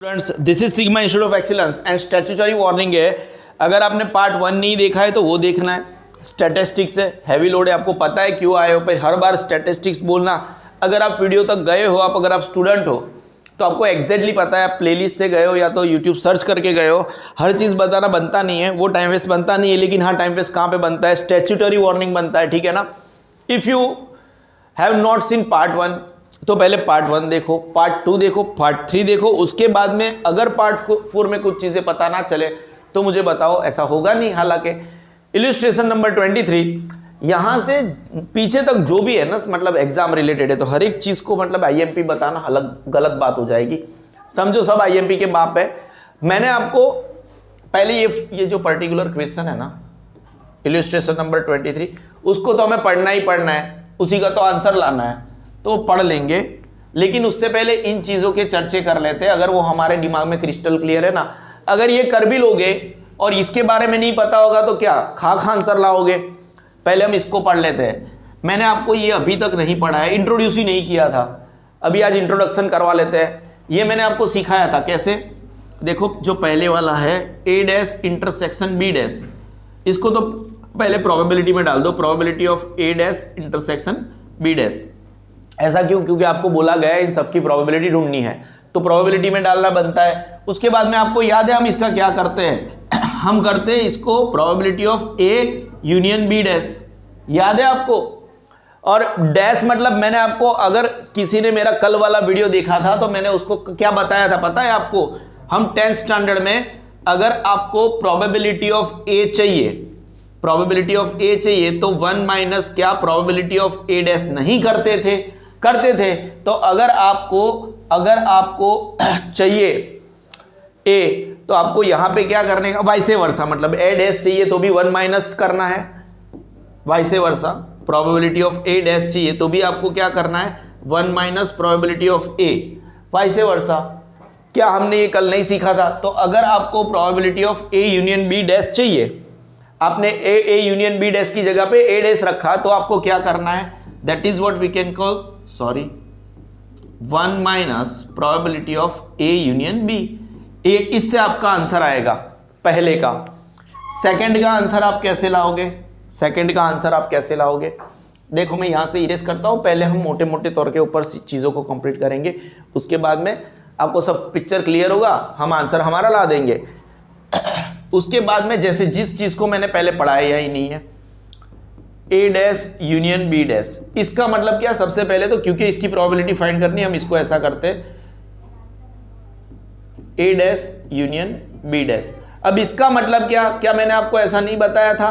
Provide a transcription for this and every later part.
Students, this is sigma institute of excellence and statutory warning है। अगर आपने part 1 नहीं देखा है तो वो देखना है। स्टैटिस्टिक्स है, हैवी लोड है, आपको पता है क्यों आए हो, पर हर बार स्टैटिस्टिक्स बोलना। अगर आप वीडियो तक गए हो, अगर आप स्टूडेंट हो तो आपको एग्जैक्टली पता है, आप प्लेलिस्ट से गए हो या तो यूट्यूब सर्च करके गए हो। हर चीज़ बताना बनता नहीं है, वो टाइम वेस्ट बनता नहीं है, लेकिन हाँ टाइम वेस्ट कहाँ पे बनता है, स्टैट्यूटरी वार्निंग बनता है, ठीक है ना। If you have not seen part 1 तो पहले पार्ट 1 देखो, पार्ट 2 देखो, पार्ट 3 देखो। उसके बाद में अगर पार्ट 4 में कुछ चीज़ें पता ना चले तो मुझे बताओ, ऐसा होगा नहीं। हालांकि इलस्ट्रेशन नंबर 23 यहाँ से पीछे तक जो भी है ना, मतलब एग्जाम रिलेटेड है, तो हर एक चीज़ को मतलब आईएमपी बताना अलग गलत बात हो जाएगी। समझो सब आईएमपी के बाप है। मैंने आपको पहले ये जो पर्टिकुलर क्वेश्चन है ना, इलस्ट्रेशन नंबर 23, उसको तो हमें पढ़ना ही पढ़ना है, उसी का तो आंसर लाना है, तो पढ़ लेंगे। लेकिन उससे पहले इन चीज़ों के चर्चे कर लेते हैं, अगर वो हमारे दिमाग में क्रिस्टल क्लियर है ना। अगर ये कर भी लोगे और इसके बारे में नहीं पता होगा तो क्या खा आंसर लाओगे। पहले हम इसको पढ़ लेते हैं। मैंने आपको ये अभी तक नहीं पढ़ा है, इंट्रोड्यूस ही नहीं किया था, अभी आज इंट्रोडक्शन करवा लेते हैं। ये मैंने आपको सिखाया था कैसे, देखो जो पहले वाला है A dash intersection B dash, इसको तो पहले प्रोबेबिलिटी में डाल दो, probability of A dash intersection B dash. ऐसा क्यों? क्योंकि आपको बोला गया है इन सबकी प्रोबेबिलिटी ढूंढनी है, तो प्रोबेबिलिटी में डालना बनता है। उसके बाद में आपको याद है हम इसका क्या करते हैं, हम करते हैं इसको probability of A union B dash, याद है आपको। और डैश मतलब मैंने आपको, अगर किसी ने मेरा कल वाला वीडियो देखा था तो मैंने उसको क्या बताया था पता है आपको। हम 10th स्टैंडर्ड में अगर आपको प्रोबेबिलिटी ऑफ ए चाहिए, प्रोबेबिलिटी ऑफ ए चाहिए तो 1 माइनस क्या प्रोबेबिलिटी ऑफ ए डैश नहीं करते थे तो अगर आपको चाहिए ए तो आपको यहां पे क्या करने का, वाइसे वर्सा, मतलब ए डैश चाहिए तो भी 1 माइनस करना है, vice versa. Probability of A dash चाहिए तो भी आपको क्या करना है, 1 minus probability of A, vice versa. क्या हमने ये कल नहीं सीखा था? तो अगर आपको probability of A union B dash चाहिए, आपने ए यूनियन बी डैश की जगह पे ए डैश रखा, तो आपको क्या करना है, that is what we can call 1 minus probability of A union B. इससे आपका आंसर आएगा पहले का। सेकंड का आंसर आप कैसे लाओगे, देखो मैं यहां से इरेज करता हूं, पहले हम मोटे मोटे तौर के ऊपर चीजों को कंप्लीट करेंगे, उसके बाद में आपको सब पिक्चर क्लियर होगा, हम आंसर हमारा ला देंगे। उसके बाद में जैसे जिस चीज को मैंने पहले पढ़ाया ही नहीं है, A dash union B dash, इसका मतलब क्या, सबसे पहले तो क्योंकि इसकी प्रोबेबिलिटी फाइंड करनी है, हम इसको ऐसा करते हैं ए डैश यूनियन बी डैश। अब इसका मतलब क्या मैंने आपको ऐसा नहीं बताया था,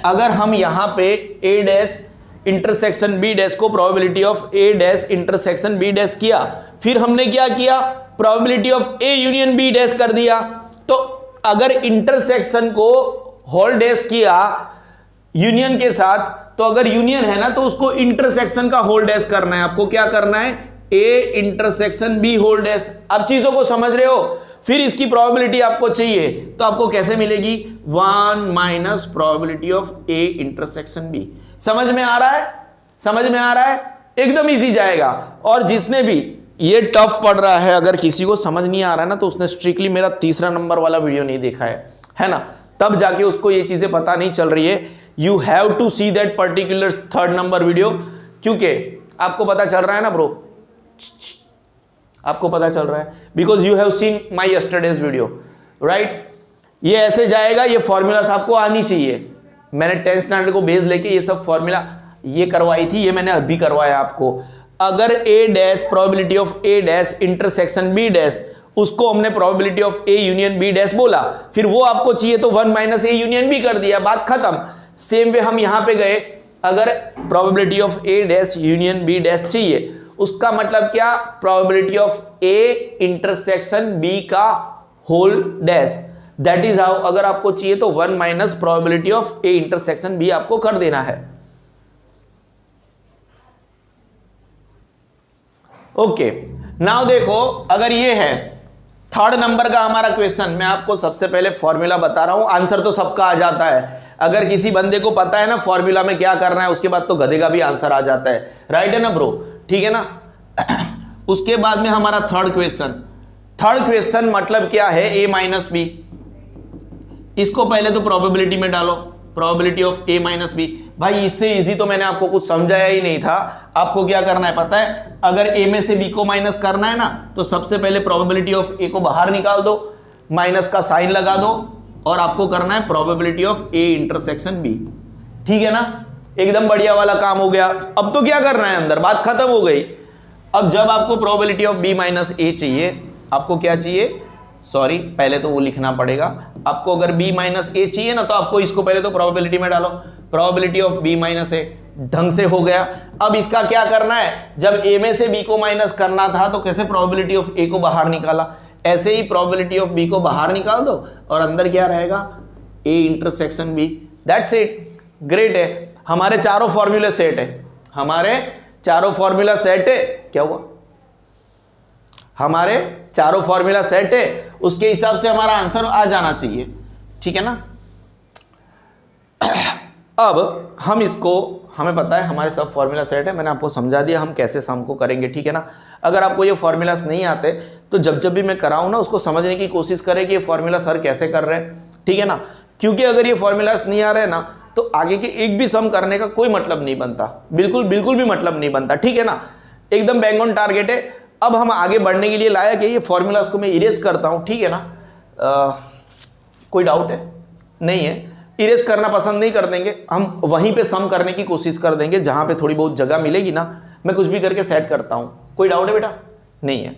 अगर हम यहां पे A dash intersection B dash को probability of A dash intersection B dash किया, फिर हमने क्या किया, probability of A union B dash कर दिया। तो अगर इंटरसेक्शन को होल डैश किया यूनियन के साथ, तो अगर यूनियन है ना तो उसको इंटरसेक्शन का होल डैश करना है। आपको क्या करना है, A intersection B whole dash. अब चीजों को समझ रहे हो। फिर इसकी प्रोबेबिलिटी आपको चाहिए तो आपको कैसे मिलेगी, 1 minus probability of A intersection B. समझ में आ रहा है, एकदम इजी जाएगा। और जिसने भी ये टफ पढ़ रहा है, अगर किसी को समझ नहीं आ रहा है ना, तो उसने स्ट्रिक्टली मेरा 3रा नंबर वाला वीडियो नहीं देखा है ना, तब जाके उसको ये चीजें पता नहीं चल रही है। You have to see that particular 3rd number video, क्योंकि आपको पता चल रहा है ना ब्रो, आपको पता चल रहा है, because you have seen my yesterday's video, right. ये ऐसे जाएगा, ये फॉर्मूलास आपको आनी चाहिए। मैंने 10th स्टैंडर्ड को बेस लेके ये सब फॉर्मूला ये करवाई थी, ये मैंने अभी करवाया आपको। अगर A dash probability of A dash intersection B dash, उसको हमने probability of A union B dash बोला, फिर वो आपको चाहिए तो 1 माइनस ए यूनियन बी कर दिया, बात खत्म। सेम वे हम यहां पे गए, अगर probability of A dash union B dash चाहिए, उसका मतलब क्या, probability of A intersection B का whole dash, that is how. अगर आपको चाहिए तो 1 minus probability of A intersection B आपको कर देना है। ओके, नाउ देखो, अगर ये है 3rd नंबर का हमारा क्वेश्चन, मैं आपको सबसे पहले फॉर्मूला बता रहा हूं, आंसर तो सबका आ जाता है। अगर किसी बंदे को पता है ना फॉर्मूला में क्या करना है, उसके बाद तो गधे का भी आंसर आ जाता है, राइट है ना ब्रो, ठीक है ना। उसके बाद में हमारा 3rd क्वेश्चन, थर्ड क्वेश्चन मतलब क्या है, a माइनस बी, इसको पहले तो प्रोबेबिलिटी में डालो, probability of a minus B. भाई इससे इजी तो मैंने आपको कुछ समझाया ही नहीं था। आपको क्या करना है पता है, अगर a में से b को माइनस करना है ना, तो सबसे पहले प्रोबेबिलिटी ऑफ a को बाहर निकाल दो, माइनस का साइन लगा दो, और आपको करना है probability of a intersection b। ठीक है ना, एकदम बढ़िया वाला काम हो गया। अब तो क्या करना है, अंदर बात खत्म हो गई। अब जब आपको probability of b minus a चाहिए, आपको क्या चाहिए, सॉरी पहले तो वो लिखना पड़ेगा। आपको अगर b माइनस a चाहिए ना, तो आपको इसको पहले तो प्रोबेबिलिटी में डालो, probability of b minus a, ढंग से हो गया। अब इसका क्या करना है, जब a में से b को माइनस करना था तो कैसे प्रोबेबिलिटी ऑफ a को बाहर निकाला, ऐसे ही प्रोबेबिलिटी ऑफ b को बाहर निकाल दो, और अंदर क्या रहेगा, a intersection b। That's it, great है। हमारे चारों फॉर्मूले सेट है, हमारे चारों फॉर्मूला सेट है। क्या हुआ, हमारे चारों फॉर्मूला सेट है, उसके हिसाब से हमारा आंसर आ जाना चाहिए। ठीक है ना। अब हम इसको, हमें पता है हमारे सब फॉर्मूला सेट है, मैंने आपको समझा दिया हम कैसे सम को करेंगे। ठीक है ना। अगर आपको ये फॉर्मूलास नहीं आते तो जब जब भी मैं कराऊं ना, उसको समझने की कोशिश करें कि ये फॉर्मूला सर कैसे कर रहे हैं। ठीक है ना, क्योंकि अगर ये फॉर्मूलास नहीं आ रहे ना, तो आगे के एक भी सम करने का कोई मतलब नहीं बनता, बिल्कुल बिल्कुल भी मतलब नहीं बनता। ठीक है ना, एकदम बैंग ऑन टारगेट है। अब हम आगे बढ़ने के लिए लायक है, ये फॉर्मूलास को मैं इरेज करता हूं। ठीक है ना, कोई डाउट है, नहीं है, इरेज करना पसंद नहीं कर देंगे, हम वहीं पे सम करने की कोशिश कर देंगे, जहां पे थोड़ी बहुत जगह मिलेगी ना, मैं कुछ भी करके सेट करता हूं। कोई डाउट है बेटा, नहीं है।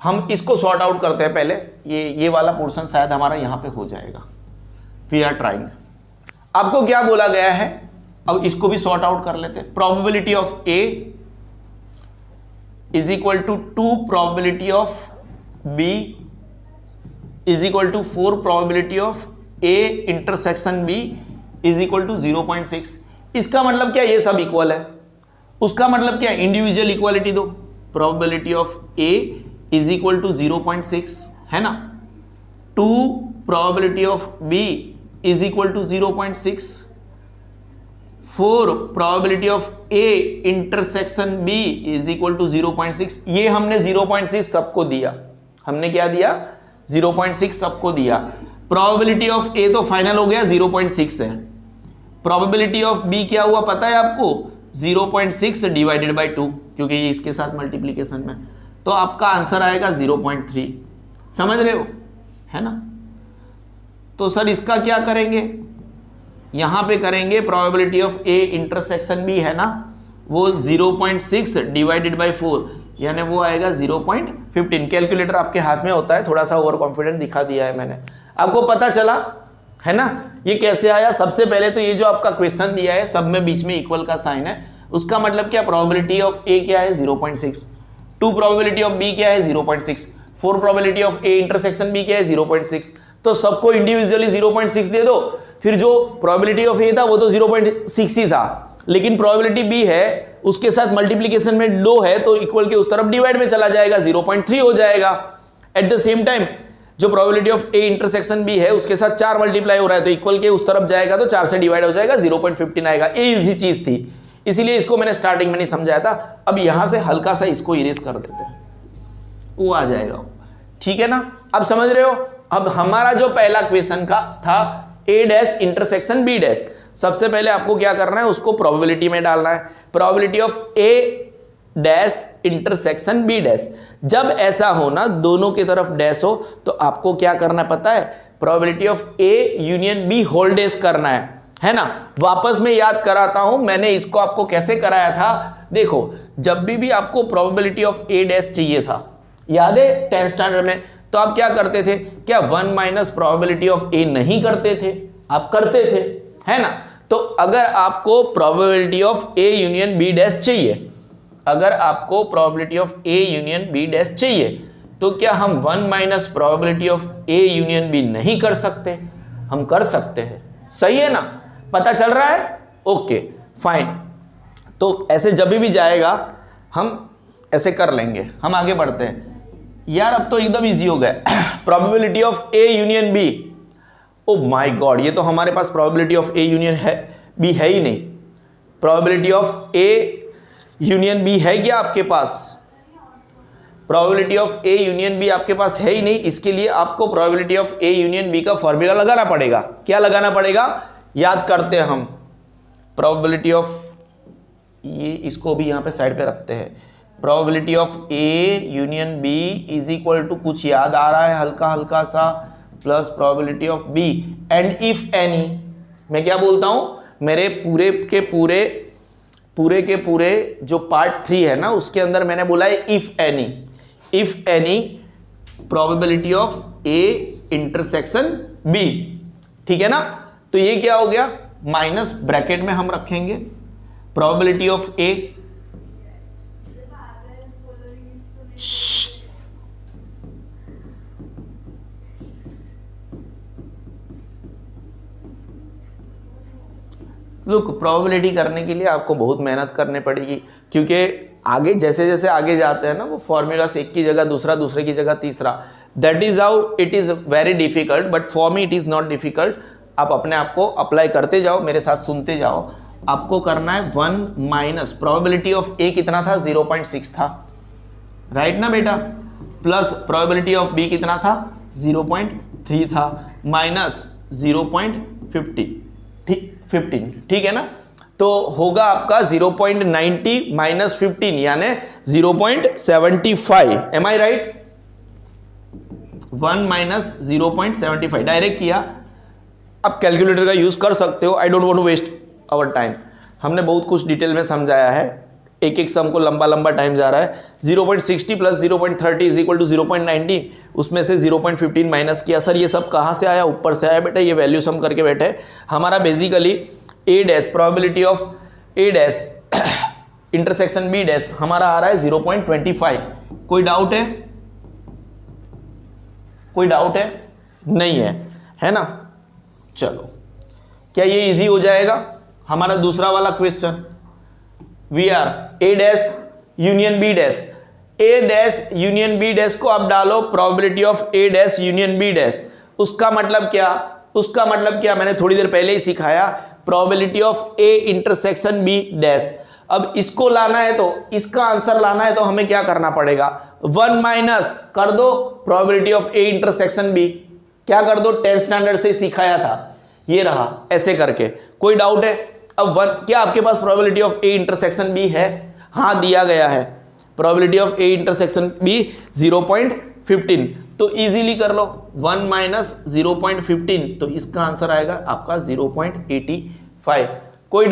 हम इसको सॉर्ट आउट करते हैं पहले, ये वाला पोर्शन शायद हमारा यहां पे हो जाएगा। We are trying. आपको क्या बोला गया है, अब इसको भी सॉर्ट आउट कर लेते हैं। Probability of a is equal to 2 probability of b is equal to 4 probability of a intersection b is equal to 0.6। इसका मतलब क्या, ये सब इक्वल है। उसका मतलब क्या, इंडिविजुअल इक्वालिटी दो। Probability of a is equal to 0.6 है ना, 2 probability of b is equal to 0.6, 4 probability of a intersection b is equal to 0.6। ये हमने 0.6 सबको दिया, हमने क्या दिया, 0.6 सबको दिया। प्रोबेबिलिटी ऑफ a तो फाइनल हो गया 0.6 है। प्रोबेबिलिटी ऑफ b क्या हुआ पता है आपको, 0.6 डिवाइडेड बाय 2, क्योंकि ये इसके साथ मल्टीप्लीकेशन में, तो आपका आंसर आएगा 0.3। समझ रहे हो, है ना। तो सर इसका क्या करेंगे, यहां पे करेंगे probability of a intersection b है ना, वो 0.6 डिवाइडेड बाय 4, यानी वो आएगा 0.15। कैलकुलेटर आपके हाथ में होता है, थोड़ा सा ओवर कॉन्फिडेंट दिखा दिया है मैंने, आपको पता चला है ना। ये कैसे आया, सबसे पहले तो ये जो आपका क्वेश्चन दिया है सब में बीच में इक्वल का साइन है, उसका मतलब क्या, प्रोबेबिलिटी ऑफ a क्या है 0.6, 2 प्रोबेबिलिटी ऑफ b क्या है 0.6, 4 probability of a intersection b क्या है 0.6। तो सबको इंडिविजुअली 0.6 दे दो, फिर जो प्रोबेबिलिटी ऑफ a था वो तो 0.6 ही था, लेकिन प्रोबेबिलिटी b है उसके साथ मल्टीप्लिकेशन में 2 है, तो इक्वल के उस तरफ डिवाइड में चला जाएगा, 0.3 हो जाएगा। एट द सेम टाइम जो probability of a intersection b है उसके साथ 4 मल्टीप्लाई हो रहा है, तो इक्वल के उस तरफ जाएगा तो 4 से डिवाइड हो जाएगा, 0.15 आएगा। ये इजी चीज थी, इसीलिए इसको मैंने स्टार्टिंग में नहीं समझाया था। अब यहां से हल्का सा इसको इरेज कर देते हैं, वो आ जाएगा। ठीक है ना, अब समझ रहे हो। अब हमारा जो पहला क्वेश्चन का था a dash intersection b dash, सबसे पहले आपको क्या करना है, उसको प्रोबेबिलिटी में डालना है। Probability of a dash intersection b dash, जब ऐसा हो ना दोनों की तरफ डैश हो, तो आपको क्या करना है पता है, probability of a union b whole dash करना है ना। वापस मैं याद कराता हूं, मैंने इसको आपको कैसे कराया था। देखो, जब भी आपको प्रोबेबिलिटी ऑफ a डैश चाहिए था, याद है 10th स्टैंडर्ड में, तो आप क्या करते थे, क्या 1 माइनस प्रोबेबिलिटी ऑफ a नहीं करते थे, आप करते थे, है ना। तो अगर आपको probability of a union b dash चाहिए, अगर आपको probability of a union b dash चाहिए, तो क्या हम 1 minus probability of a union b नहीं कर सकते, हम कर सकते हैं। सही है ना, पता चल रहा है, ओके फाइन। तो ऐसे जब भी जाएगा हम ऐसे कर लेंगे, हम आगे बढ़ते हैं। यार अब तो एकदम इजी हो गया। Probability of a union b, oh my god, ये तो हमारे पास probability of a union b है ही नहीं। Probability of a union b है क्या आपके पास, probability of A union B आपके पास है ही नहीं, इसके लिए आपको probability of A union B का फॉर्मूला लगाना पड़ेगा। क्या लगाना पड़ेगा, याद करते हैं हम। प्रोबेबिलिटी ऑफ, ये इसको भी यहां पे साइड पे रखते हैं। Probability of A union B is equal to, कुछ याद आ रहा है हल्का हल्का सा, plus probability of B and if any. मैं क्या बोलता हूं, मेरे पूरे के पूरे जो पार्ट 3 है ना, उसके अंदर मैंने बोला है if any probability of A intersection B, ठीक है ना। तो ये क्या हो गया, माइनस ब्रैकेट में हम रखेंगे probability of A, look probability करने के लिए आपको बहुत मेहनत करनी पड़ेगी, क्योंकि आगे जैसे जैसे आगे जाते हैं ना, वो फॉर्मूलास एक की जगह दूसरा, दूसरे की जगह तीसरा, that is how it is very difficult, but for me it is not difficult. आप अपने आप को अप्लाई करते जाओ, मेरे साथ सुनते जाओ। आपको करना है 1 माइनस प्रोबेबिलिटी ऑफ ए कितना था, 0.6 था, राइट ना बेटा, प्लस प्रोबेबिलिटी ऑफ बी कितना था, 0.3 था, माइनस 0.50, ठीक 15, ठीक है ना। तो होगा आपका 0.90 माइनस 15 यानी 0.75, am I right. 1 minus 0.75 direct किया। आप कैलकुलेटर का यूज कर सकते हो, I don't want to waste our time. हमने बहुत कुछ डिटेल में समझाया है, एक एक सम को लंबा लंबा टाइम जा रहा है। 0.60 प्लस 0.30 इज इक्वल टू 0.90, उसमें से 0.15 माइनस किया। सर ये सब कहाँ से आया, ऊपर से आया बेटा, ये वैल्यू सम करके बैठे। हमारा basically A dash probability of A dash intersection B dash हमारा आ रहा है 0.25। कोई डाउट है, कोई डाउट है, नहीं है ना। चलो, क्या ये इजी हो जाएगा। हमारा दूसरा वाला question, we are A dash union B dash, A dash union B dash को आप डालो probability of A dash union B dash. उसका मतलब क्या, मैंने थोड़ी देर पहले ही सिखाया, probability of A intersection B dash. अब इसको लाना है, तो इसका आंसर लाना है, तो हमें क्या करना पड़ेगा, 1 माइनस कर दो probability of A intersection B, क्या कर दो, 10th स्टैंडर्ड से सिखाया था, ये रहा, ऐसे करके। कोई डाउट है। अब क्या आपके पास probability of A intersection B है, हाँ दिया गया है, probability of A intersection B 0.15, तो इजीली कर लो 1 माइनस 0.15, तो इसका आंसर आएगा आपका 0.85। कोई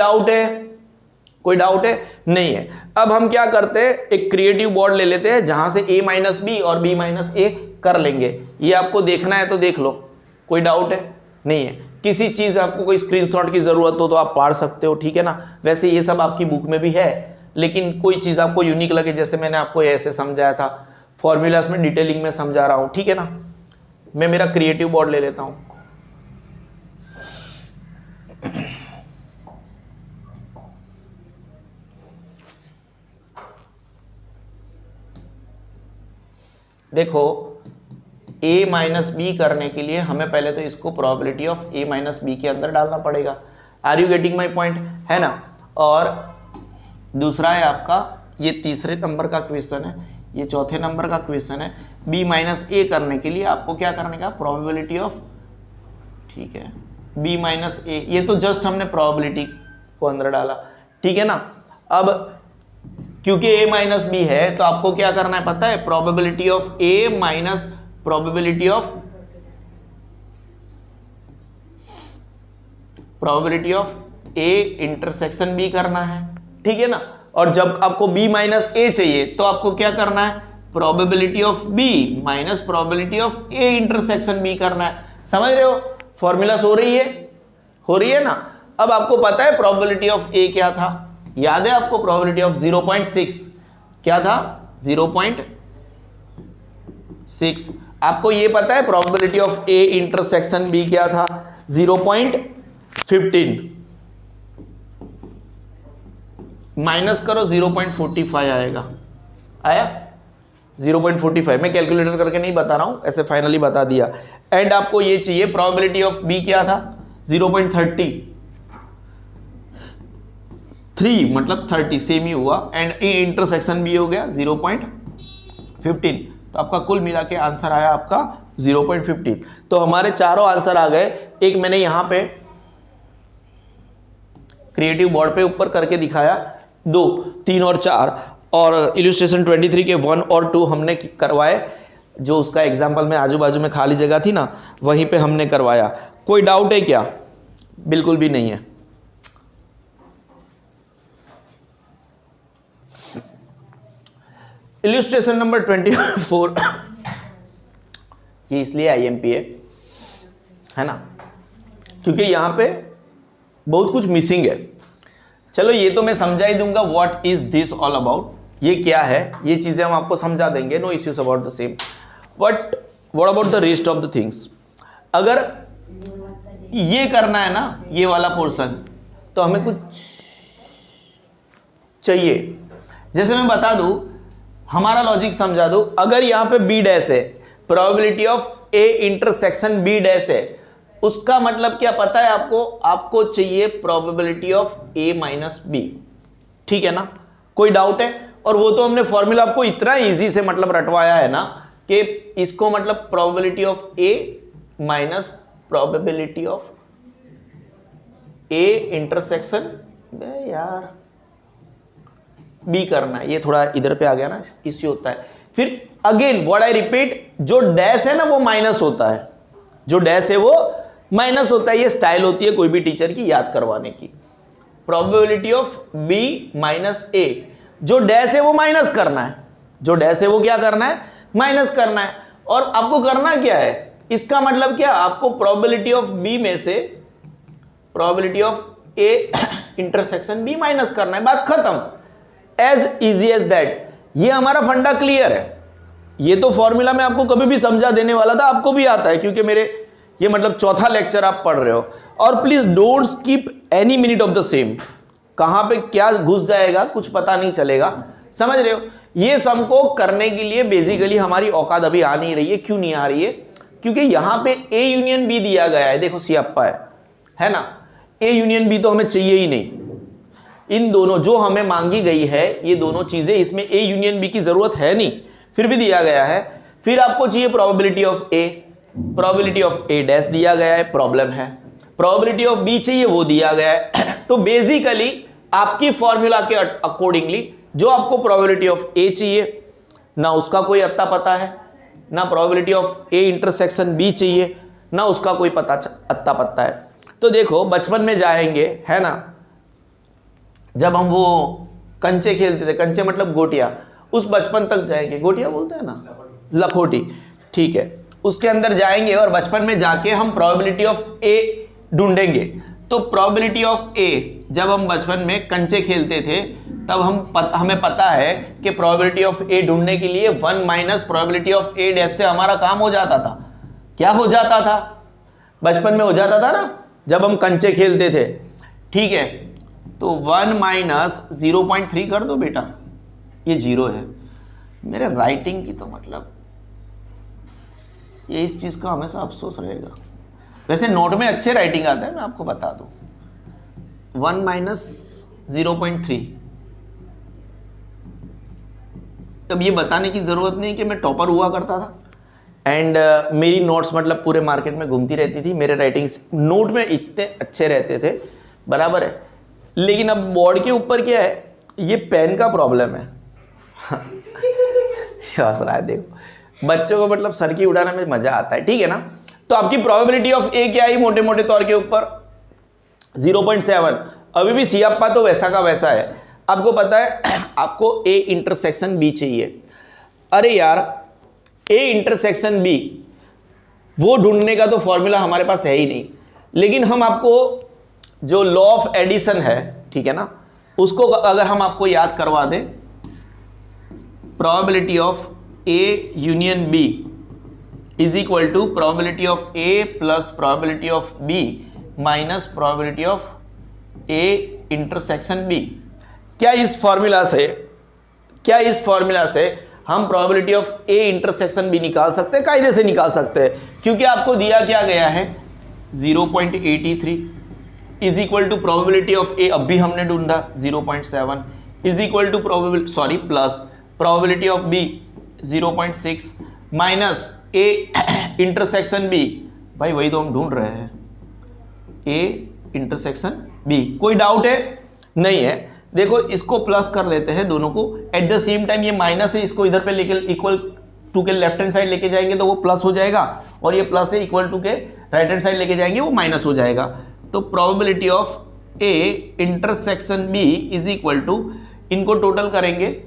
डाउट है, नहीं है। अब हम क्या करते हैं, एक क्रिएटिव बोर्ड ले लेते हैं जहां से a माइनस बी और b माइनस ए कर लेंगे। ये आपको देखना है तो देख लो। कोई डाउट है, नहीं है। किसी चीज आपको कोई स्क्रीनशॉट की जरूरत हो तो आप पढ़ सकते हो, ठीक है ना। वैसे ये सब आपकी बुक में भी है, लेकिन कोई चीज आपको यूनिक लगे, जैसे मैंने आपको ऐसे समझाया था, फॉर्मूलास में डिटेलिंग में समझा रहा हूं, ठीक है ना। मैं मेरा क्रिएटिव बोर्ड ले लेता हूं। देखो, a माइनस बी करने के लिए हमें पहले तो इसको probability of a minus B के अंदर डालना पड़ेगा। Are you getting my point, है ना। और दूसरा है आपका, ये तीसरे नंबर का क्वेश्चन है, ये चौथे नंबर का क्वेश्चन है। b माइनस ए करने के लिए आपको क्या करने का, प्रोबेबिलिटी ऑफ, ठीक है, b माइनस ए, ये तो जस्ट हमने प्रोबेबिलिटी को अंदर डाला, ठीक है ना। अब क्योंकि a माइनस बी है, तो आपको क्या करना है पता है, probability of a minus probability of a intersection b करना है, ठीक है ना। और जब आपको b माइनस ए चाहिए, तो आपको क्या करना है, probability of b minus probability of a intersection b करना है। समझ रहे हो, फॉर्मूला हो रही है ना। अब आपको पता है प्रोबेबिलिटी ऑफ a क्या था, याद है आपको, प्रोबेबिलिटी ऑफ 0.6 क्या था, 0.6। आपको ये पता है probability of a intersection b क्या था, 0.15, माइनस करो 0.45 आया 0.45। मैं कैलकुलेटर करके नहीं बता रहा हूं, ऐसे फाइनली बता दिया। एंड आपको ये चाहिए, प्रोबेबिलिटी ऑफ b क्या था, 0.33, मतलब 30 सेम ही हुआ। एंड ए इंटरसेक्शन b हो गया 0.15, 15, तो आपका कुल मिला के आंसर आया आपका 0.15। तो हमारे चारों आंसर आ गए। एक मैंने यहां पे क्रिएटिव बोर्ड पे ऊपर करके दिखाया, 2, 3 और 4, और इलस्ट्रेशन 23 के 1 और 2 हमने करवाए। जो उसका एग्जाम्पल में आजू बाजू में खाली जगह थी ना, वहीं पे हमने करवाया। कोई डाउट है क्या? बिल्कुल भी नहीं है। इलस्ट्रेशन नंबर 24 ये इसलिए आईएमपी है ना, क्योंकि यहां पे बहुत कुछ मिसिंग है। चलो ये तो मैं समझा ही दूंगा, what is this all about, ये क्या है, ये चीजें हम आपको समझा देंगे, no issues about the same. But what about the rest of the things? अगर ये करना है ना, ये वाला पोर्शन, तो हमें कुछ चाहिए। जैसे मैं बता दूं, हमारा लॉजिक समझा दूं, अगर यहां पे बी डैश है, probability of A intersection B dash है, उसका मतलब क्या पता है आपको? आपको चाहिए probability of A minus B. ठीक है ना? कोई डाउट है? और वो तो हमने फॉर्मूला आपको इतना इजी से मतलब रटवाया है ना, कि इसको मतलब probability of A minus probability of A intersection यार बी करना है। ये थोड़ा इधर पे आ गया ना, इश्यू होता है। फिर अगेन व्हाट आई रिपीट, जो डैश है ना वो माइनस होता है, जो डैश है वो माइनस होता है। ये स्टाइल होती है कोई भी टीचर की याद करवाने की। प्रोबेबिलिटी ऑफ बी माइनस ए, जो डैश है वो माइनस करना है, जो डैश है वो क्या करना है? माइनस करना है। और आपको करना क्या है? इसका मतलब क्या? आपको प्रोबेबिलिटी ऑफ बी में से probability of A intersection B minus करना है, बात खत्म। As easy as that. ये हमारा फंडा क्लियर है। ये तो फॉर्मूला मैं आपको कभी भी समझा देने वाला था, आपको भी आता है, क्योंकि मेरे ये मतलब चौथा लेक्चर आप पढ़ रहे हो। और please don't skip any minute of the same. कहां पे क्या घुस जाएगा कुछ पता नहीं चलेगा, समझ रहे हो? ये सम को करने के लिए बेसिकली हमारी औकात अभी आ नहीं रही है। क्यों नहीं आ रही है? क्योंकि यहां पे ए यूनियन बी दिया गया है, देखो सियाप्पा है ना। ए यूनियन बी तो हमें चाहिए ही नहीं। इन दोनों जो हमें मांगी गई है, ये दोनों चीजें, इसमें ए यूनियन बी की जरूरत है नहीं, फिर भी दिया गया है। फिर आपको चाहिए probability of A, probability of A dash दिया गया है, प्रॉब्लम है। प्रोबेबिलिटी ऑफ बी चाहिए, वो दिया गया है। तो बेसिकली आपकी फॉर्मूला के अकॉर्डिंगली जो आपको प्रोबेबिलिटी ऑफ ए चाहिए ना, उसका कोई अत्ता पता है, ना probability of A intersection B चाहिए, ना उसका कोई अत्ता पता है। तो देखो बचपन में जाएंगे, है ना, जब हम वो कंचे खेलते थे, कंचे मतलब गोटियां, उस बचपन तक जाएंगे, गोटियां बोलते हैं ना, लखोटी, ठीक है, उसके अंदर जाएंगे और बचपन में जाके हम प्रोबेबिलिटी ऑफ ए ढूंढेंगे। तो प्रोबेबिलिटी ऑफ ए, जब हम बचपन में कंचे खेलते थे तब हमें पता है कि प्रोबेबिलिटी ऑफ ए ढूंढने के लिए 1 minus probability of A dash से हमारा काम हो जाता था। क्या हो जाता था? बचपन में हो जाता था ना, जब हम कंचे खेलते थे, ठीक है। तो 1 माइनस 0.3 कर दो बेटा, ये 0 है। मेरे राइटिंग की तो मतलब ये इस चीज का हमेशा अफसोस रहेगा। वैसे नोट में अच्छे राइटिंग आता है, मैं आपको बता दूं। 1 माइनस 0.3। अब ये बताने की जरूरत नहीं कि मैं टॉपर हुआ करता था एंड मेरी नोट्स मतलब पूरे मार्केट में घूमती रहती थी, मेरे राइटिंग्स नोट में इतने अच्छे रहते थे, बराबर है। लेकिन अब बोर्ड के ऊपर क्या है, ये पेन का प्रॉब्लम है। हंस रहा है, देखो बच्चों को मतलब सर की उड़ाने में मजा आता है, ठीक है ना। तो आपकी प्रोबेबिलिटी ऑफ ए क्या आई मोटे मोटे तौर के ऊपर 0.7। अभी भी सियाप्पा तो वैसा का वैसा है। आपको पता है आपको ए इंटरसेक्शन बी चाहिए। अरे यार ए इंटरसेक्शन बी वो ढूंढने का तो फॉर्मूला हमारे पास है ही नहीं, लेकिन हम आपको जो लॉ ऑफ एडिशन है, ठीक है ना, उसको अगर हम आपको याद करवा दें, probability of A union B is equal to probability of A plus probability of B minus probability of A intersection B. क्या इस फॉर्मूला से हम probability of A intersection B निकाल सकते हैं? कायदे से निकाल सकते हैं, क्योंकि आपको दिया क्या गया है 0.83 is equal to probability of A, अब भी हमने ढूंढा 0.7 is equal to plus probability of B 0.6 minus A intersection B, भाई वही तो हम ढूंढ रहे हैं, ए इंटरसेक्शन बी। कोई डाउट है? नहीं है। देखो इसको प्लस कर लेते हैं दोनों को, एट द सेम टाइम ये माइनस है, इसको इधर पे लेके इक्वल टू के लेफ्ट हैंड साइड लेके जाएंगे तो वो प्लस हो जाएगा, और ये प्लस है इक्वल टू के राइट हैंड साइड लेके जाएंगे वो माइनस हो जाएगा। तो probability of A intersection B is equal to, इनको टोटल करेंगे,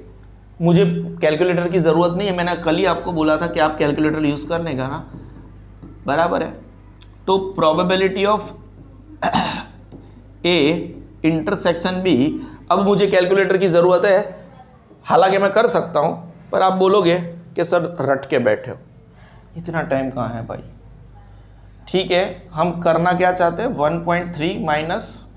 मुझे कैलकुलेटर की जरूरत नहीं है, मैंने कल ही आपको बोला था कि आप कैलकुलेटर यूज करने का ना, बराबर है। तो probability of A intersection B, अब मुझे कैलकुलेटर की जरूरत है, हालांकि मैं कर सकता हूं, पर आप बोलोगे कि सर रट के बैठे हो, इतना टाइम कहाँ है भाई। ठीक है, हम करना क्या चाहते हैं, 1.3 माइनस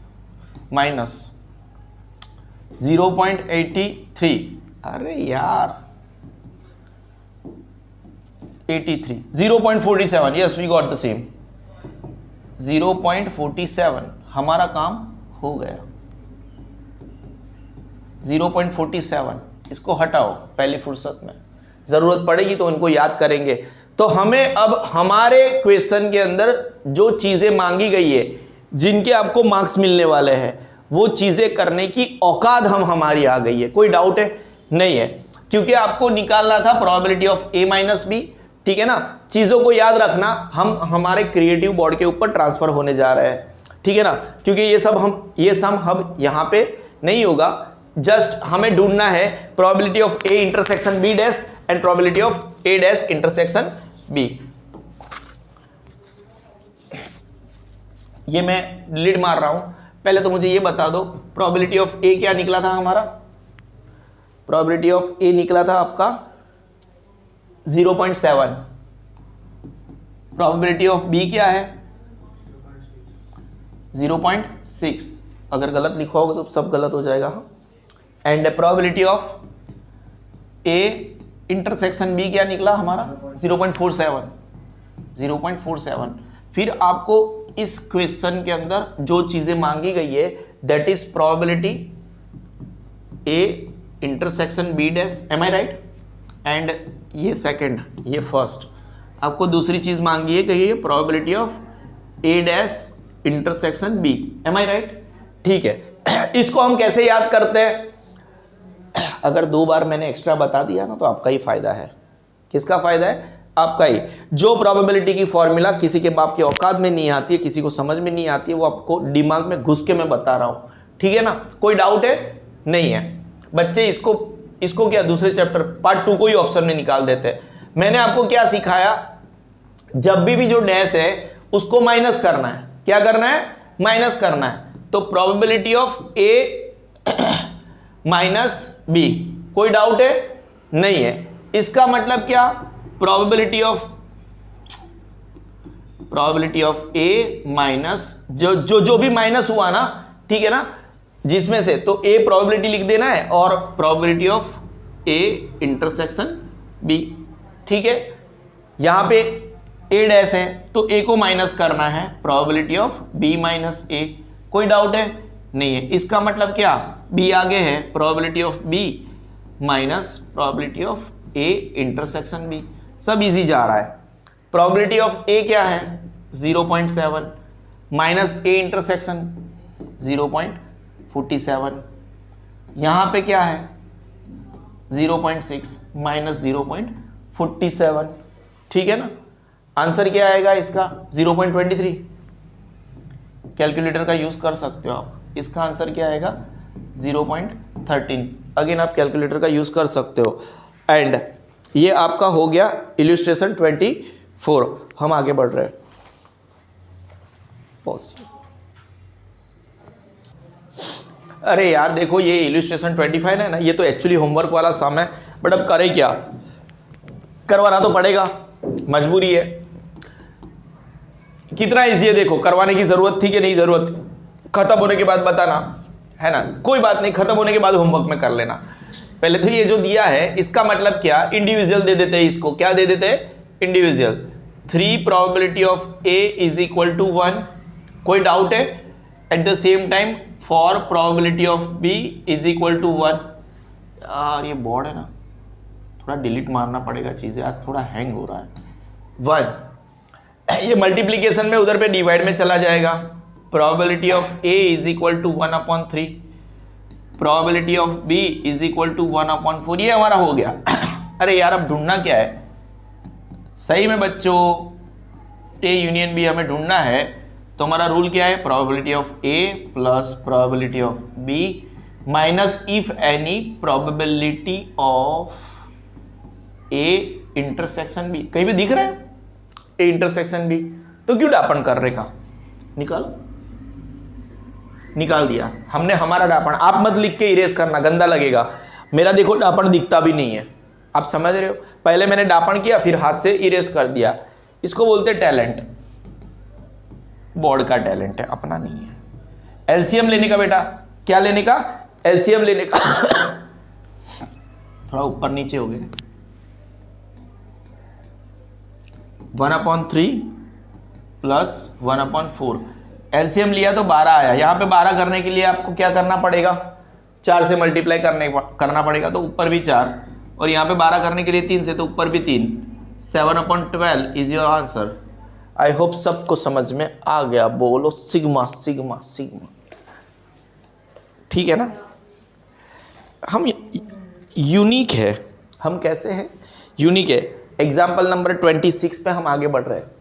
0.83, अरे यार 83, 0.47, yes we got the same, 0.47, हमारा काम हो गया। 0.47 इसको हटाओ पहली फुर्सत में, जरूरत पड़ेगी तो इनको याद करेंगे। तो हमें अब हमारे क्वेश्चन के अंदर जो चीजें मांगी गई है, जिनके आपको मार्क्स मिलने वाले हैं, वो चीजें करने की औकात हमारी आ गई है। कोई डाउट है? नहीं है, क्योंकि आपको निकालना था probability of A minus B, ठीक है ना। चीजों को याद रखना, हम हमारे क्रिएटिव बोर्ड के ऊपर ट्रांसफर होने जा रहे हैं, ठीक है ना, क्योंकि ये सम हम यहां पे नहीं होगा, जस्ट हमें ढूंढना है probability of A intersection B dash and probability of A dash intersection B. ये मैं लीड मार रहा हूं, पहले तो मुझे ये बता दो प्रोबेबिलिटी ऑफ ए क्या निकला था हमारा, प्रोबेबिलिटी ऑफ ए निकला था आपका 0.7, प्रोबेबिलिटी ऑफ बी क्या है 0.6, अगर गलत लिखा होगा तो सब गलत हो जाएगा, and probability of A intersection B क्या निकला हमारा 0.47। फिर आपको इस क्वेश्चन के अंदर जो चीजें मांगी गई है, that is probability A intersection B dash, am I right, and ये सेकंड, ये फर्स्ट, आपको दूसरी चीज मांगी है कि ये probability of A dash intersection B, am I right. ठीक है, इसको हम कैसे याद करते हैं, अगर 2 बार मैंने एक्स्ट्रा बता दिया ना तो आपका ही फायदा है। किसका फायदा है? आपका ही। जो प्रोबेबिलिटी की फॉर्मूला किसी के बाप के औकात में नहीं आती है, किसी को समझ में नहीं आती है, वो आपको दिमाग में घुस के मैं बता रहा हूं, ठीक है ना। कोई डाउट है? नहीं है। बच्चे इसको क्या दूसरे चैप्टर पार्ट 2 को ही ऑप्शन में निकाल देते हैं। मैंने आपको क्या सिखाया, जब भी जो डैश है उसको माइनस करना है। क्या करना है? माइनस करना है। तो probability of A minus B, कोई डाउट है? नहीं है। इसका मतलब क्या, प्रोबेबिलिटी ऑफ ए माइनस जो भी माइनस हुआ ना, ठीक है ना, जिसमें से, तो ए प्रोबेबिलिटी लिख देना है और probability of A intersection B, ठीक है। यहां पे ए डैश है तो ए को माइनस करना है, प्रोबेबिलिटी ऑफ बी माइनस ए, कोई डाउट है? नहीं है। इसका मतलब क्या, बी आगे है, probability of B minus probability of A intersection B, सब इजी जा रहा है। प्रोबेबिलिटी ऑफ ए क्या है 0.7 माइनस ए इंटरसेक्शन 0.47, यहां पे क्या है 0.6 माइनस 0.47, ठीक है ना। आंसर क्या आएगा इसका 0.23, कैलकुलेटर का यूज कर सकते हो आप। इसका आंसर क्या आएगा 0.13, अगेन आप कैलकुलेटर का यूज कर सकते हो। एंड ये आपका हो गया इल्यूस्ट्रेशन 24। हम आगे बढ़ रहे हैं, अरे यार देखो ये इल्यूस्ट्रेशन 25 है ना, ये तो एक्चुअली होमवर्क वाला सम है, बट अब करें क्या, करवाना तो पड़ेगा, मजबूरी है। कितना इजी है देखो, करवाने की जरूरत थी कि नहीं जरूरत, खत्म होने के बाद बताना, है ना। कोई बात नहीं, खत्म होने के बाद होमवर्क में कर लेना। पहले तो ये जो दिया है इसका मतलब क्या, इंडिविजुअल दे देते हैं इसको, क्या दे देते हैं individual. 3 probability of A is equal to 1, कोई डाउट है? At the same time for probability of B is equal to 1। यार ये बोर्ड है ना, थोड़ा डिलीट मारना पड़ेगा चीज़ें, आज थोड़ा हैंग हो रहा है। 1 ये मल्टीप्लीकेशन में उधर पे डिवाइड में चला जाएगा। Probability of A is equal to 1/3, probability of B is equal to 1/4। ये हमारा हो गया। अरे यार अब ढूंढना क्या है सही में बच्चों, ए यूनियन बी हमें ढूंढना है। तो हमारा रूल क्या है, probability of A plus probability of B minus if any probability of A intersection B. कहीं भी दिख रहा है ए इंटरसेक्शन बी, तो क्यों डापण कर रहे का, निकाल दिया हमने हमारा डापण। आप मत लिख के इरेज करना, गंदा लगेगा। मेरा देखो डापण दिखता भी नहीं है, आप समझ रहे हो। पहले मैंने डापण किया फिर हाथ से इरेज कर दिया। इसको बोलते टैलेंट, बोर्ड का टैलेंट है, अपना नहीं है। एलसीएम लेने का बेटा, क्या लेने का, एलसीएम लेने का। थोड़ा ऊपर नीचे हो गए। 1/3 प्लस 1/4 एलसीएम लिया तो 12 आया। यहां पे 12 करने के लिए आपको क्या करना पड़ेगा, 4 से मल्टीप्लाई करना पड़ेगा, तो ऊपर भी 4 और यहाँ पे 12 करने के लिए 3 से, तो ऊपर भी 3। 7/12 is your answer. I hope सबको समझ में आ गया। बोलो सिग्मा सिग्मा सिग्मा, ठीक है ना। हम यूनिक है, हम कैसे हैं, यूनिक है। एग्जाम्पल नंबर 26 पे हम आगे बढ़ रहे हैं।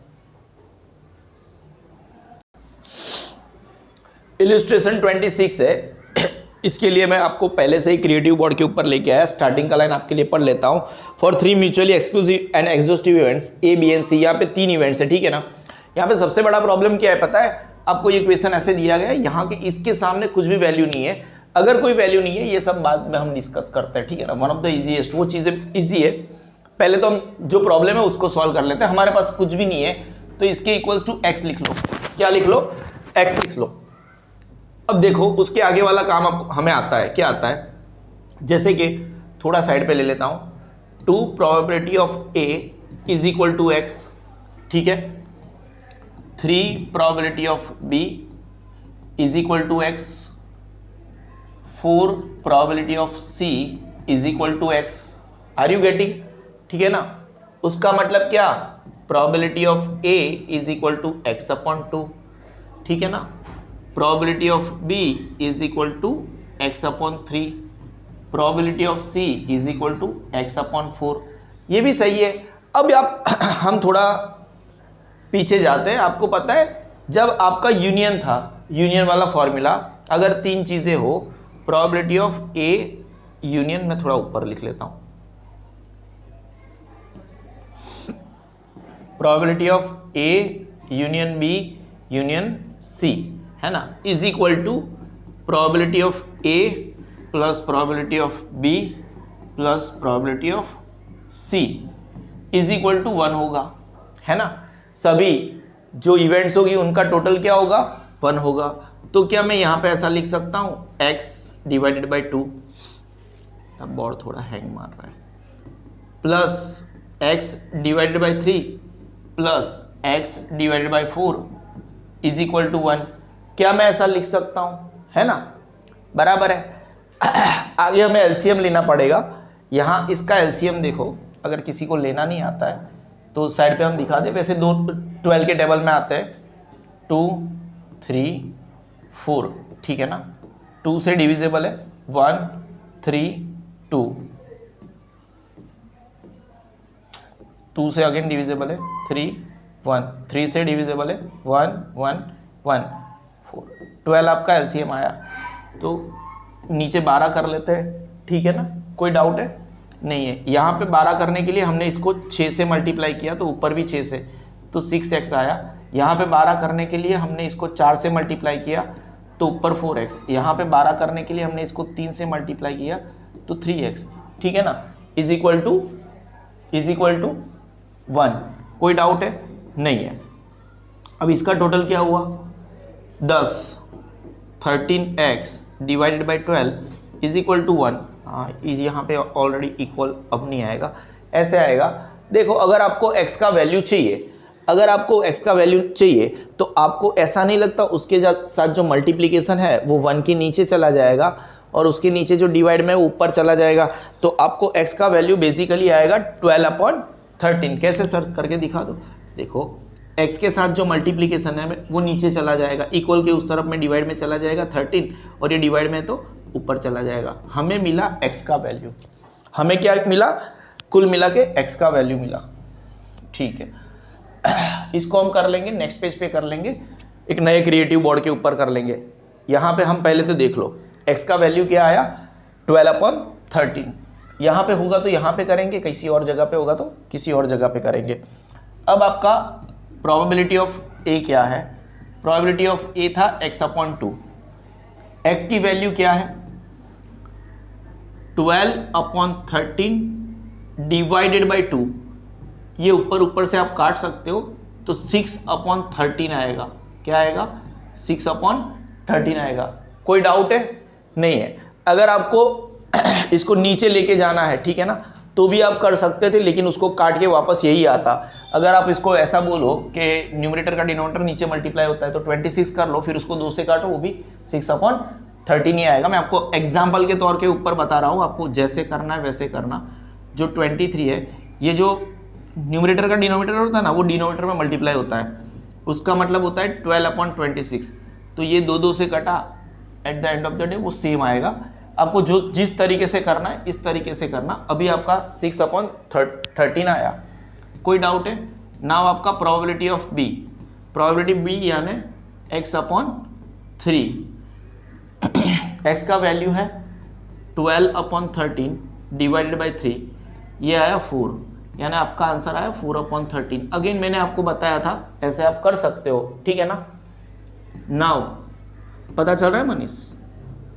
इलिस्ट्रेशन 26 है। इसके लिए मैं आपको पहले से ही क्रिएटिव बोर्ड के ऊपर लेके आया। स्टार्टिंग का लाइन आपके लिए पढ़ लेता हूं। For 3 mutually exclusive and exhaustive events A B and C, यहाँ पे 3 इवेंट्स है, ठीक है ना। यहाँ पे सबसे बड़ा प्रॉब्लम क्या है पता है आपको, ये क्वेश्चन ऐसे दिया गया है, यहाँ के इसके सामने कुछ भी वैल्यू नहीं है। अगर कोई वैल्यू नहीं है, ये सब बाद में हम डिस्कस करते हैं, ठीक है ना। वन ऑफ द इजीएस्ट, वो चीजें इजी है। पहले तो हम जो प्रॉब्लम है उसको सॉल्व कर लेते हैं। हमारे पास कुछ भी नहीं है तो इसके इक्वल्स टू एक्स लिख लो। क्या लिख लो, एक्स लिख लो। अब देखो उसके आगे वाला काम हमें आता है, क्या आता है, जैसे कि थोड़ा साइड पे ले लेता हूं। 2 probability of A is equal to x, ठीक है। 3 probability of B is equal to x. 4 probability of C is equal to x. Are you getting, ठीक है ना। उसका मतलब क्या, probability of A is equal to x/2, ठीक है ना। Probability of B is equal to x/3, probability of C is equal to x/4। ये भी सही है। अब आप हम थोड़ा पीछे जाते हैं। आपको पता है जब आपका यूनियन था, यूनियन वाला फॉर्मूला, अगर 3 चीजें हो, प्रोबेबिलिटी ऑफ ए यूनियन, मैं थोड़ा ऊपर लिख लेता हूं, probability of A union B union C, है ना, is equal to probability of A plus probability of B plus probability of C is equal to 1 होगा, है ना। सभी जो इवेंट्स होगी उनका टोटल क्या होगा, 1 होगा। तो क्या मैं यहां पे ऐसा लिख सकता हूं, x डिवाइडेड बाई 2, अब बोर्ड थोड़ा हैंग मार रहा है, plus x divided by 3 plus x divided by 4 is equal to 1। क्या मैं ऐसा लिख सकता हूं, है ना, बराबर है। आगे हमें एलसीएम लेना पड़ेगा। यहां इसका एलसीएम देखो, अगर किसी को लेना नहीं आता है तो साइड पे हम दिखा दे। वैसे 12 के टेबल में आते हैं 2 3 4, ठीक है ना। 2 से डिविजिबल है 1 3 2, 2 से अगेन डिविजिबल है 3 1, 3 से डिविजिबल है 1 1 1 4। 12 आपका एलसीएम आया। तो नीचे 12 कर लेते हैं, ठीक है ना, कोई डाउट है नहीं है। यहाँ पे 12 करने के लिए हमने इसको 6 से मल्टीप्लाई किया तो ऊपर भी 6 से, तो 6x आया। यहाँ पे 12 करने के लिए हमने इसको 4 से मल्टीप्लाई किया तो ऊपर 4x। यहाँ पे 12 करने के लिए हमने इसको 3 से मल्टीप्लाई किया तो 3x, ठीक है ना, इज इक्वल टू 1। कोई डाउट है नहीं है। अब इसका टोटल क्या हुआ, 10 13x divided by 12 is equal to 1। हाँ, इज यहाँ पे ऑलरेडी इक्वल अब नहीं आएगा, ऐसे आएगा। देखो अगर आपको x का वैल्यू चाहिए, अगर आपको x का वैल्यू चाहिए तो आपको ऐसा नहीं लगता उसके साथ जो मल्टीप्लिकेशन है वो 1 के नीचे चला जाएगा और उसके नीचे जो डिवाइड में ऊपर चला जाएगा, तो आपको x का वैल्यू बेसिकली आएगा 12/13। कैसे सर करके दिखा दो। देखो x के साथ जो मल्टीप्लीकेशन है वो नीचे चला जाएगा, इक्वल के उस तरफ में डिवाइड में चला जाएगा 13, और ये डिवाइड में तो ऊपर चला जाएगा। हमें मिला x का वैल्यू, हमें क्या मिला, कुल मिला के x का वैल्यू मिला। ठीक है, इसको हम कर लेंगे नेक्स्ट पेज पे कर लेंगे, एक नए क्रिएटिव बोर्ड के ऊपर कर लेंगे। यहाँ पे हम पहले तो देख लो x का वैल्यू क्या आया 12/13। यहाँ पे होगा तो यहाँ पे करेंगे, किसी और जगह पे होगा तो किसी और जगह पे करेंगे। अब आपका प्रोबेबिलिटी ऑफ a क्या है, प्रोबेबिलिटी ऑफ a था x/2, x की वैल्यू क्या है 12/13 डिवाइडेड बाई 2, ये ऊपर से आप काट सकते हो तो 6/13 आएगा। क्या आएगा 6/13 आएगा। कोई डाउट है? नहीं है। अगर आपको इसको नीचे लेके जाना है, ठीक है ना, तो भी आप कर सकते थे, लेकिन उसको काट के वापस यही आता। अगर आप इसको ऐसा बोलो कि न्यूमरेटर का डिनोमिनेटर नीचे मल्टीप्लाई होता है तो 26 कर लो, फिर उसको 2 से काटो, वो भी 6/13 ही आएगा। मैं आपको एग्जाम्पल के तौर के ऊपर बता रहा हूँ, आपको जैसे करना है वैसे करना। जो 23 है, ये जो न्यूमरेटर का डिनोमिनेटर होता है ना, वो डिनोमिनेटर में मल्टीप्लाई होता है, उसका मतलब होता है 12/26। तो ये 2 से कटा, at the end of the day वो सेम आएगा। आपको जो जिस तरीके से करना है इस तरीके से करना। अभी आपका 6/13 आया, कोई डाउट है? नाउ आपका probability of B, probability B यानी x/3, x का वैल्यू है 12/13 डिवाइडेड बाई 3, ये आया 4, यानी आपका आंसर आया 4/13। अगेन मैंने आपको बताया था ऐसे आप कर सकते हो, ठीक है ना। नाउ पता चल रहा है Manish,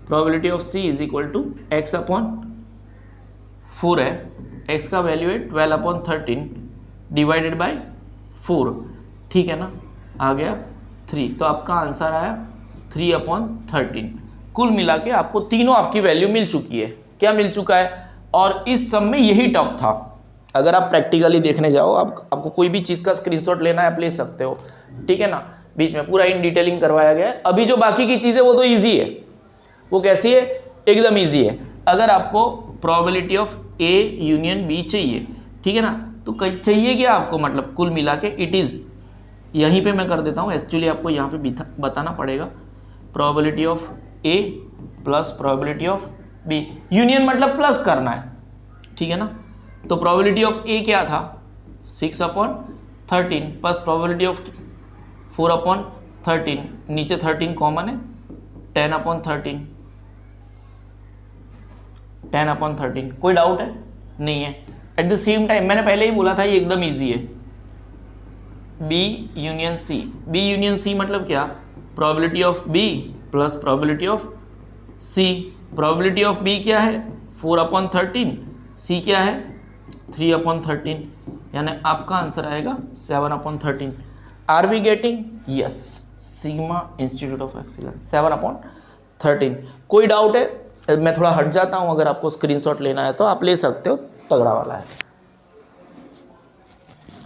probability of c is equal to x/4 है, x का वैल्यू है 12/13 डिवाइडेड बाई 4, ठीक है ना, आ गया 3, तो आपका आंसर आया 3/13। कुल मिला के आपको तीनों आपकी वैल्यू मिल चुकी है। क्या मिल चुका है? और इस सब में यही टफ था। अगर आप प्रैक्टिकली देखने जाओ, आपको कोई भी चीज़ का स्क्रीनशॉट लेना है आप ले सकते हो, ठीक है ना, बीच में पूरा इन डिटेलिंग करवाया गया है। अभी जो बाकी की चीज़ें वो तो ईजी है। वो कैसी है? एकदम ईजी है। अगर आपको probability of A union B चाहिए, ठीक है ना, तो चाहिए क्या आपको, मतलब कुल मिला के इट इज़, यहीं पे मैं कर देता हूँ, एक्चुअली आपको यहाँ पे बताना पड़ेगा, probability of A plus probability of B, union मतलब प्लस करना है, ठीक है ना। तो प्रोबेबिलिटी ऑफ A क्या था 6/13 प्लस प्रोबेबिलिटी ऑफ 4/13, नीचे 13 कॉमन है, 10/13। कोई डाउट है? नहीं है। एट द सेम टाइम मैंने पहले ही बोला था ये एकदम इजी है, B union C। B union C मतलब क्या, probability of B plus probability of C। Probability of B क्या है 4/13, C क्या है 3/13, यानी आपका आंसर आएगा 7/13। Are we getting? Yes, Seema institute of excellence 7/13। कोई डाउट है? मैं थोड़ा हट जाता हूँ, अगर आपको स्क्रीनशॉट लेना है तो आप ले सकते हो, तगड़ा वाला है।